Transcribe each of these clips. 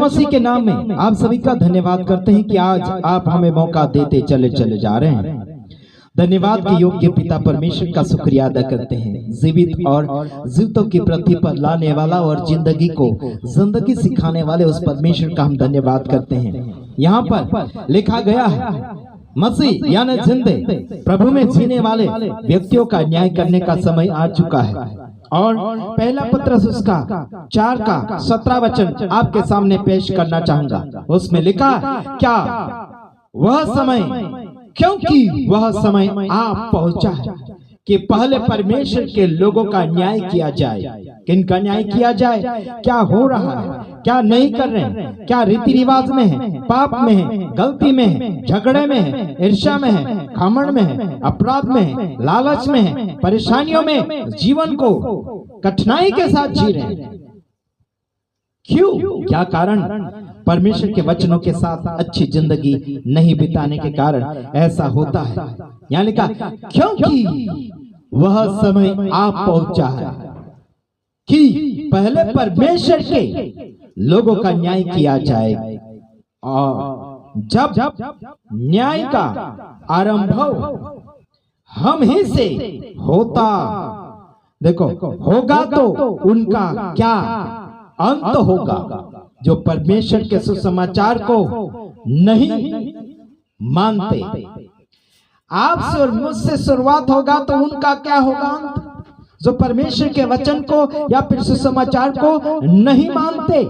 मसीह के नाम में आप सभी का धन्यवाद करते हैं कि आज आप हमें मौका देते चले चले जा रहे हैं। धन्यवाद के योग्य पिता परमेश्वर का शुक्रिया अदा करते हैं। जीवित और जीवितों की पृथ्वी पर लाने वाला और जिंदगी को जिंदगी सिखाने वाले उस परमेश्वर का हम धन्यवाद करते हैं। यहाँ पर लिखा गया है मसीह यानी जिंदे प्रभु में जीने वाले व्यक्तियों का न्याय करने का समय आ चुका है। और पहला पत्रस उसका 4 का 17 वचन आपके सामने पेश करना चाहूंगा। उसमें लिखा क्या वह समय, क्योंकि वह समय आ पहुंचा है कि पहले परमेश्वर के लोगों का न्याय किया जाए। किनका न्याय किया जाए? क्या हो रहा है, क्या नहीं कर रहे हैं, क्या रीति रिवाज में है, पाप में है, गलती में है, झगड़े में है, ईर्ष्या में है, घमंड में है, अपराध में है, लालच में है, परेशानियों में जीवन को कठिनाई के साथ जी रहे हैं। क्यों? क्या कारण? परमेश्वर के वचनों के साथ अच्छी जिंदगी नहीं बिताने के कारण ऐसा होता है। यहाँ लिखा क्योंकि वह समय आ पहुंचा है कि पहले परमेश्वर के लोगों का न्याय किया जाए। और जब न्याय का आरंभ हम ही से होता, देखो होगा तो उनका क्या अंत होगा जो परमेश्वर के सुसमाचार को नहीं मानते। आपसे और मुझसे शुरुआत होगा तो उनका क्या होगा अंत? जो परमेश्वर के वचन को या फिर सुसमाचार को नहीं मानते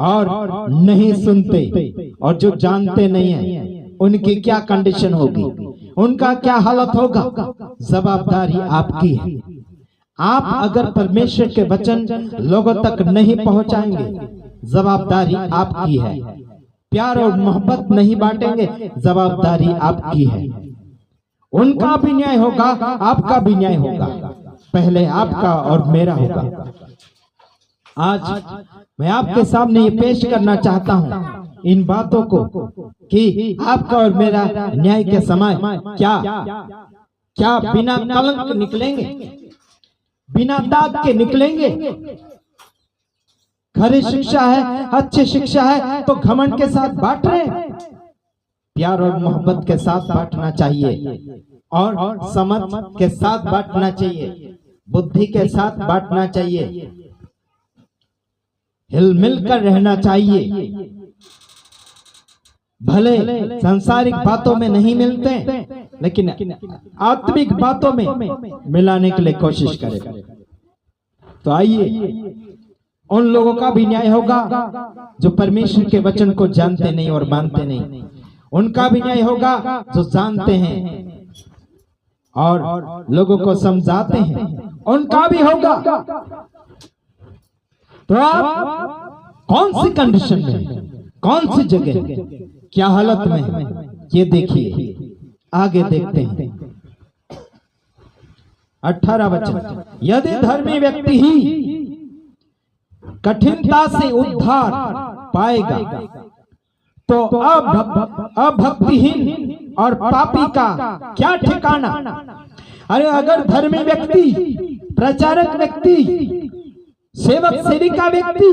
और नहीं सुनते और जो जानते नहीं है उनकी क्या कंडीशन होगी, उनका क्या हालत होगा? जवाबदारी आपकी है। आप अगर परमेश्वर के वचन लोगों तक नहीं पहुंचाएंगे, जवाबदारी आपकी है। प्यार और मोहब्बत नहीं बांटेंगे, जवाबदारी आपकी है। उनका भी न्याय होगा, आपका भी न्याय होगा। पहले आपका और मेरा होगा। आज मैं आपके सामने ये पेश करना चाहता हूँ इन बातों को कि आपका और मेरा न्याय के समय क्या बिना कलंक निकलेंगे, बिना दाग के निकलेंगे? खरी शिक्षा है, अच्छी शिक्षा है तो घमंड के साथ बांट रहे हैं। प्यार और मोहब्बत के साथ बांटना चाहिए और समझ के साथ बांटना चाहिए, बुद्धि के साथ बांटना चाहिए, हिल मिल कर रहना चाहिए। भले सांसारिक बातों में नहीं मिलते लेकिन आत्मिक बातों में मिलाने के लिए कोशिश करें। तो आइए उन लोगों का भी न्याय होगा जो परमेश्वर के वचन को जानते नहीं और मानते नहीं। उनका भी न्याय होगा जो जानते हैं और लोगों को समझाते हैं, उनका भी होगा। तो आप कौन सी कंडीशन में, कौन सी जगह, क्या हालत में, ये देखिए। आगे देखते हैं 18 वचन। यदि धर्मी व्यक्ति ही कठिनता से उद्धार पाएगा तो अभक्तिहीन और पापी का क्या ठिकाना? अरे अगर धर्मी व्यक्ति, प्रचारक व्यक्ति, सेवक सेविका व्यक्ति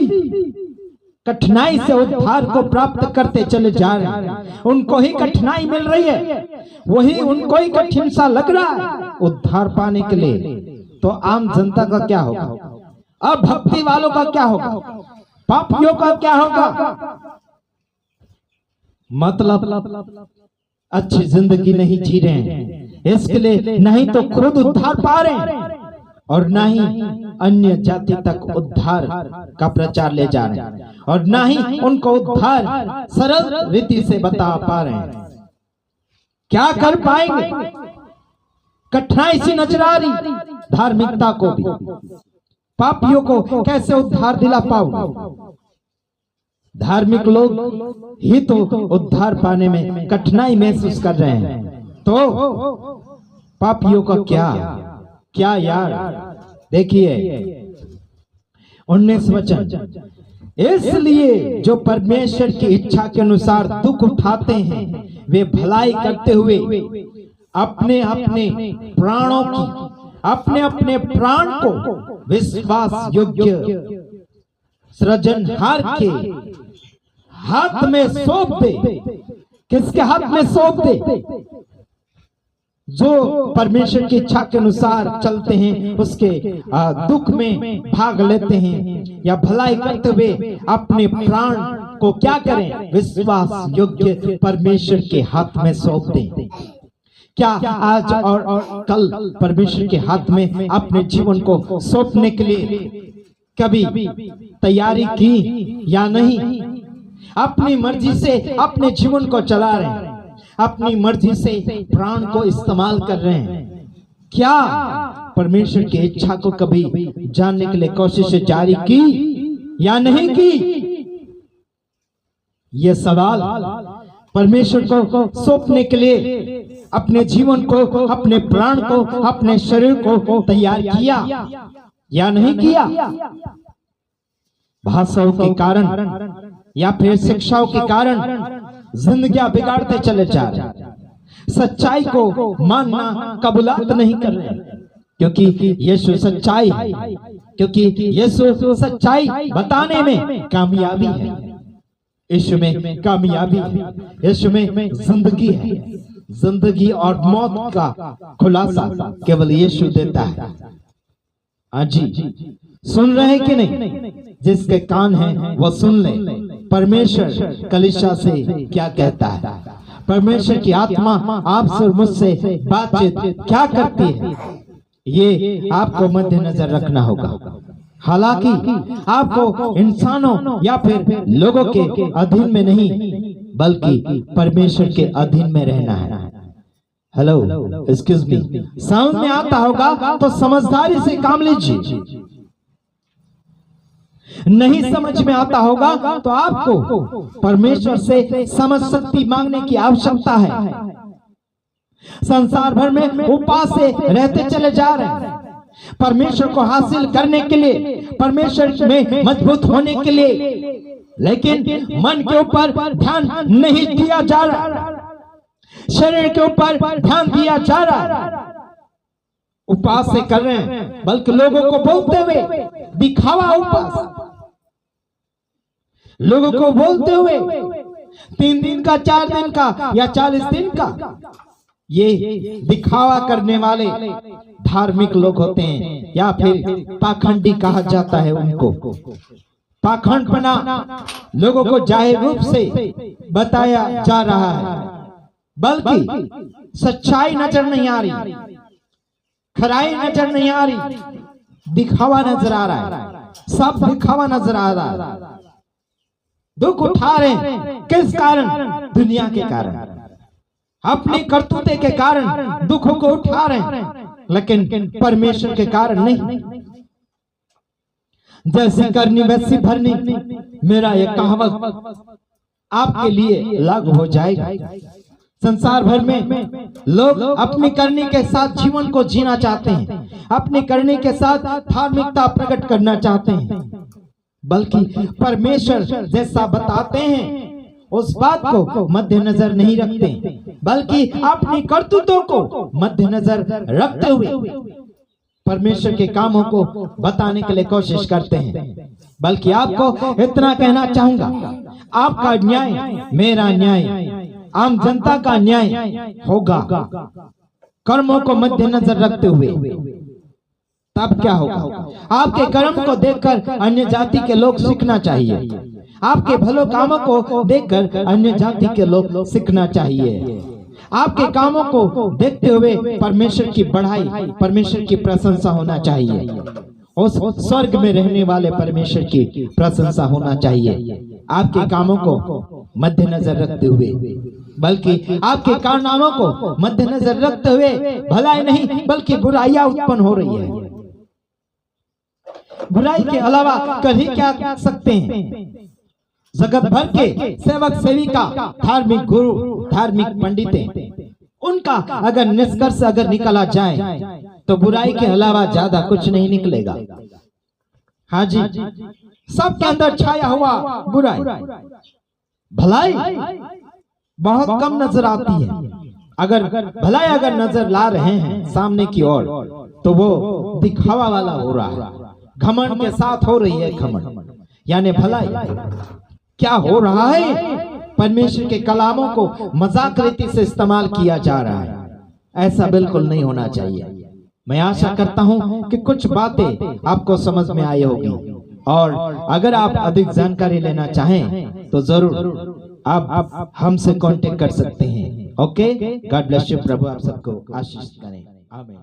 कठिनाई से उद्धार को प्राप्त करते चले जा रहे हैं, उनको ही कठिनाई मिल रही है, वही उनको ही कठिन सा लग रहा है उद्धार पाने के लिए, तो आम जनता का क्या होगा? अब भक्ति वालों का क्या होगा? पापियों का क्या होगा? मतलब अच्छी जिंदगी नहीं जी रहे हैं, इसके लिए नहीं तो खुद उद्धार पा रहे हैं और ना ही अन्य जाति तक उद्धार का प्रचार ले जा रहे हैं और ना ही उनको उद्धार सरल रीति से बता पा रहे हैं। क्या कर पाएंगे? कठिनाई सी नजर आ रही धार्मिकता को भी। पापियों को कैसे उद्धार दिला पाऊंगा? धार्मिक लोग ही तो उद्धार पाने में कठिनाई महसूस कर रहे हैं, तो पापियों का क्या यार? देखिए 19 वचन। इसलिए जो परमेश्वर की इच्छा के अनुसार दुख उठाते हैं वे भलाई करते हुए अपने अपने प्राण को विश्वास योग्य सृजनहार के हाथ में सौंप दे। किसके हाथ में सौंप दे? जो परमेश्वर की इच्छा के अनुसार चलते हैं, उसके दुख में भाग लेते हैं, या भलाई करते हुए अपने प्राण को क्या करें? विश्वास योग्य परमेश्वर के हाथ में सौंप दें। क्या आज और कल परमेश्वर के हाथ में अपने जीवन को सौंपने के लिए कभी तैयारी की या नहीं? अपनी मर्जी से अपने जीवन को चला रहे हैं, अपनी मर्जी से प्राण को इस्तेमाल कर रहे हैं। क्या परमेश्वर की इच्छा को कभी जानने के लिए कोशिश जारी की या नहीं की? यह सवाल परमेश्वर को सौंपने के लिए अपने जीवन को, अपने प्राण को, अपने शरीर को तैयार किया या नहीं किया? भाषाओं के कारण या फिर शिक्षाओं के कारण जिंदगियां बिगाड़ते चले जा रहे। सच्चाई को मानना कबूलात नहीं कर रहे, क्योंकि यीशु सच्चाई है, क्योंकि यीशु सच्चाई बताने में कामयाबी है। यीशु में कामयाबी है, यीशु में जिंदगी है। जिंदगी और मौत का खुलासा केवल यीशु देता है। हाँ जी, सुन रहे हैं कि नहीं? जिसके कान हैं वो सुन ले। परमेश्वर कलीसिया से क्या कहता है? परमेश्वर की आत्मा आपसे और मुझसे बातचीत क्या करती है? ये आपको मद्देनजर रखना होगा। हालांकि आपको इंसानों या फिर लोगों के अधीन में नहीं, बल्कि परमेश्वर के अधीन में रहना है। हेलो, एक्सक्यूज मी, समझ में आता होगा तो समझदारी से काम लीजिए। नहीं समझ में आता होगा तो आपको परमेश्वर से समझ शक्ति मांगने की आवश्यकता है। संसार भर में उपास से रहते चले जा रहे हैं, परमेश्वर को हासिल करने के लिए, परमेश्वर में मजबूत होने के लिए, लेकिन मन के ऊपर ध्यान नहीं दिया जा रहा, शरीर के ऊपर ध्यान दिया जा रहा। उपास से कर रहे हैं, बल्कि लोगों को बोलते हुए दिखावा उपास, लोगों को बोलते हुए 3 दिन का, 4 दिन का या 40 दिन का, ये दिखावा करने वाले धार्मिक लोग होते हैं, या फिर पाखंडी कहा जाता है उनको। पाखंडपना लोगों को जाहिर रूप से बताया जा रहा है, बल्कि सच्चाई नजर नहीं आ रही, खराई नजर नहीं आ रही, दिखावा नजर आ रहा है, सब दिखावा नजर आ रहा है। दुख उठा रहे हैं, किस कारण? दुनिया के कारण, अपनी करतूते के कारण दुखों को उठा रहे हैं, लेकिन परमेश्वर के कारण नहीं। जैसी करनी वैसी भरनी, मेरा यह कहावत आपके लिए लागू हो जाएगा। संसार भर में लोग अपनी करनी के साथ जीवन को जीना चाहते हैं, अपनी करनी के साथ धार्मिकता प्रकट करना चाहते हैं, बल्कि परमेश्वर जैसा बताते हैं उस बात को मद्देनजर नहीं रखते, बल्कि अपनी करतूतों को मद्देनजर रखते हुए परमेश्वर के कामों को बताने के लिए कोशिश करते हैं। बल्कि आपको इतना कहना चाहूंगा, आपका न्याय, मेरा न्याय, आम जनता का न्याय होगा कर्मों को मद्देनजर रखते हुए। तब क्या होगा? आपके कर्म को देखकर अन्य जाति के लोग सीखना चाहिए, आपके भलो कामों को देखकर अन्य जाति के लोग सीखना चाहिए। आपके कामों को देखते हुए परमेश्वर की बढ़ाई, परमेश्वर की प्रशंसा होना चाहिए, उस स्वर्ग में रहने वाले परमेश्वर की प्रशंसा होना चाहिए। आपके कामों को मद्देनजर रखते हुए, बल्कि आपके कारनामों को मद्देनजर रखते हुए भलाई नहीं बल्कि बुराइयां उत्पन्न हो रही है। बुराई के अलावा कर ही क्या सकते हैं? जगत भर के सेवक सेविका, धार्मिक गुरु, धार्मिक पंडितें, उनका अगर निष्कर्ष अगर निकाला जाए तो बुराई के अलावा ज्यादा कुछ नहीं निकलेगा। हाँ जी, सबके अंदर छाया हुआ बुराई, भलाई बहुत कम नजर आती है। अगर भलाई अगर नजर ला रहे हैं सामने की ओर, तो वो दिखावा वाला हो रहा है, घमंड के साथ हो रही है। घमंड यानी भलाई। क्या हो रहा है? परमेश्वर के कलामों को मजाक रीति से इस्तेमाल किया जा रहा है। ऐसा बिल्कुल नहीं होना चाहिए। मैं आशा करता हूं कि कुछ बातें आपको समझ में आई होगी, और अगर आप अधिक जानकारी लेना चाहें तो जरूर आप हमसे कांटेक्ट कर सकते हैं। Okay, God bless you. प्रभु आप सबको आशीष करें। आमीन।